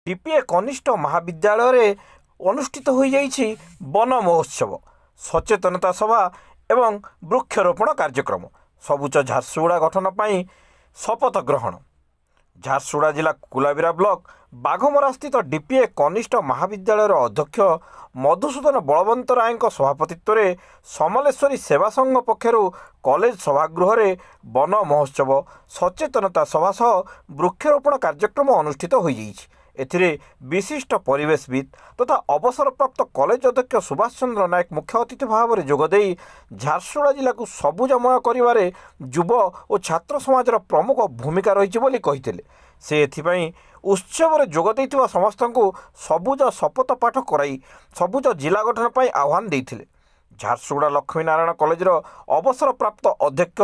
DPA कनिष्ठ महाविद्यालय अनुष्ठित हो वन महोत्सव सचेतनता सभा एवं वृक्षरोपण कार्यक्रम सबुज झारसुगुड़ा गठन पर शपथ ग्रहण। झारसुगुड़ा जिला कुलाबिरा ब्लॉक बाघमरा स्थित डीपीए कनिष्ठ महाविद्यालय अध्यक्ष मधुसूदन बलवंत राय सभापतित्व में समलेश्वरी सेवा संघ पक्षर कॉलेज सभागृह में वन महोत्सव सचेतनता सभा सह वृक्षरोपण कार्यक्रम अनुष्ठित हो एथिरे विशिष्ट परिवेशविद तथा अवसरप्राप्त कॉलेज अध्यक्ष सुभाष चंद्र नायक मुख्य अतिथि भाव में जोगदे झारसुगुड़ा जिला को सबुजमय कर युव और छात्र समाजर प्रमुख भूमिका रही कहते से एथिपाई उत्सव में जोगदे समस्त को सबुज शपथ पाठ कराई सबुज जिला गठन पर आह्वान देते। झारसुगुड़ा लक्ष्मीनारायण कॉलेजर अवसरप्राप्त अध्यक्ष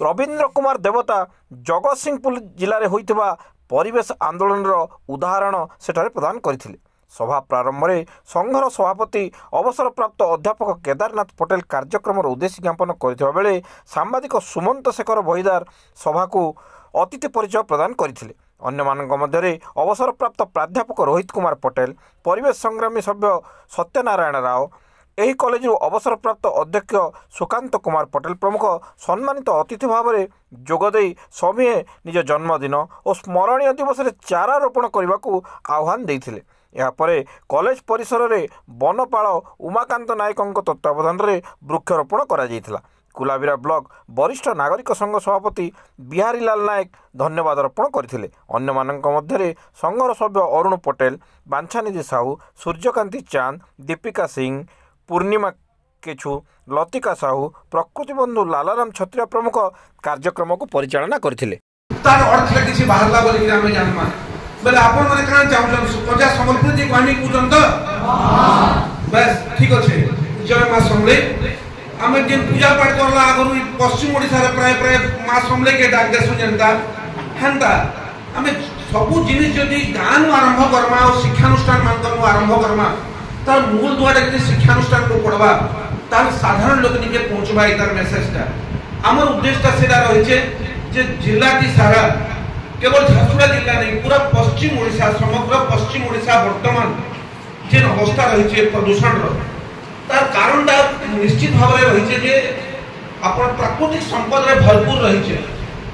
रवींद्र कुमार देवता जगतसिंहपुर जिले में होइथिबा परिवेश आंदोलन उदाहरण सेठारे प्रदान करथिले। सभा प्रारंभ में संघर सभापति अवसरप्राप्त अध्यापक केदारनाथ पटेल कार्यक्रम उद्देश्य ज्ञापन करथिबा बेले सांबादिक सुमंत शेखर बहिदार सभा को अतिथि परिचय प्रदान करथिले। अन्यमानक मध्य अवसरप्राप्त प्राध्यापक रोहित कुमार पटेल, परिवेश संग्रामी सभ्य सत्यनारायण राव, यही कॉलेज अवसरप्राप्त अध्यक्ष सुकांत कुमार पटेल प्रमुख सम्मानित अतिथि भाव में जोगदे सभी निज जन्मदिन और स्मरणीय दिवस में चारा रोपण करने को आह्वान देते। यापर कॉलेज परिसर में वनपाल उमाकांत नायक तत्वावधान में वृक्षरोपण करा। कुलाबिरा ब्लॉक वरिष्ठ नागरिक संघ सभापति बिहारी लाल नायक धन्यवाद अर्पण करथिले। अन्यमानक मध्य संघर सभ्य अरुण पटेल, बांछानिधि साहू, सूर्यकांति चांद, दीपिका सिंह, पूर्णिमा केछु, लतिका साहू, प्रकृति बंधु लालाराम छत्रिया प्रमुख कार्यक्रम को परिचालना करथिले। तार अर्थ किछि बाहरला बोली हम जानमा बेले आपन माने कान चाहउछन पंजा संबलपुर जी कहानी पूछन तो बस ठीक अछि। जय मां समले हम जे पूजा पाठ करला आगु पश्चिम ओडिसा रे प्राय प्राय मां समले के डाक देसु जनता हंता हम सबु जिनिस जदी गान आरंभ करमा और शिक्षानुष्ठान मान आरंभ करमा तार मूल द्वारा जे शिक्षानुष्ठान को पढ़वा तार साधारण लोक निके पहुंचबा इतार मेसेजटा हमर उद्देश्यटा सेदा रहिছে जे जिल्लाटी सारा केवल झारसुगुड़ा जिला नहीं पूरा पश्चिम ओडिशा समग्र पश्चिम ओडिशा वर्तमान जे अवस्था रहिছে प्रदूषण रो तार कारणटा निश्चित भाव में रहिছে जे अपन प्राकृतिक संपद रे भरपूर रहिছে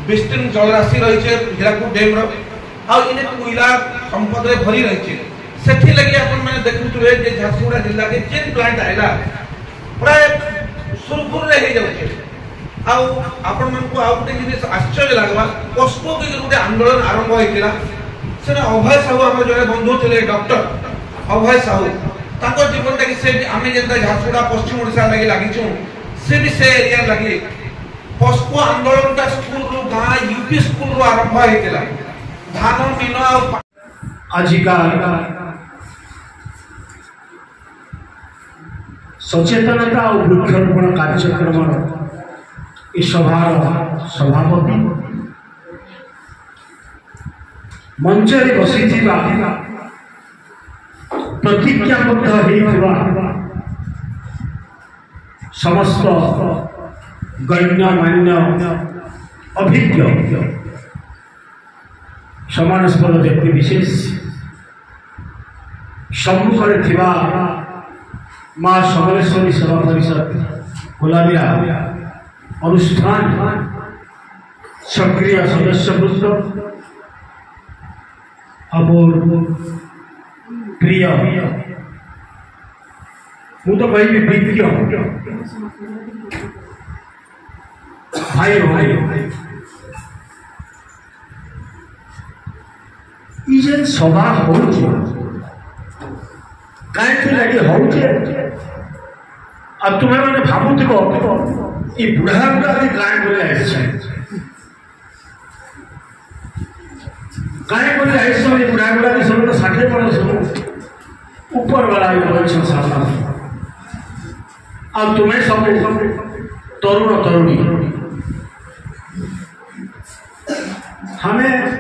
विस्तीर्ण जलराशि रहिছে हीराकुद डैम रो आ इने कोयला संपद रे भरी रहिছে सेठी लगी अपन मैंने देखुथुबे जे झारसुगुड़ा जिला के जेन प्लांट आइला प्राय सुरपुर रे हे जाउछे आ अपन मन को आउटे जिनिस आश्चर्य लागबा पोस्को के गुटे आंदोलन आरंभ होइतिला सेना अभय साहू हमर जने बंधु थिले डॉक्टर अभय साहू ताको जीवनटा कि से आमे जेंता झारसुगुड़ा पश्चिम ओडिसा लागि लागिछु से भी से एरिया लागि पोस्को आंदोलनटा स्कूल रो गा यूपी स्कूल रो आरंभ होइतिला धान मीन आजिका सचेतनता और वृक्षरोपण कार्यक्रम सभार सभापति मंचरे बसी प्रतिज्ञाबद्ध समस्त गण्यमान्य अभिज्ञ समानस्पद व्यक्ति विशेष सम्मुखें माँ समलेश्वरी सेवा परिषद कुलाबिरा अनुष्ठान सक्रिय सदस्य वृंद अपूर्व प्रिय मु तो कही विज्ञ भाई भाई इजेन सभा होउचे काहे लगी होउचे अब तुम्हें मैंने भावुथिबो ई बुढ़ा बुढ़ा गाय बोले आइछे गाय बोले आइछे ये बुढ़ा बुढ़ा के सब 60 वर्ष ऊपर वाला बोलछन सामना अब तुम्हें सब तरुण तरुणी हमें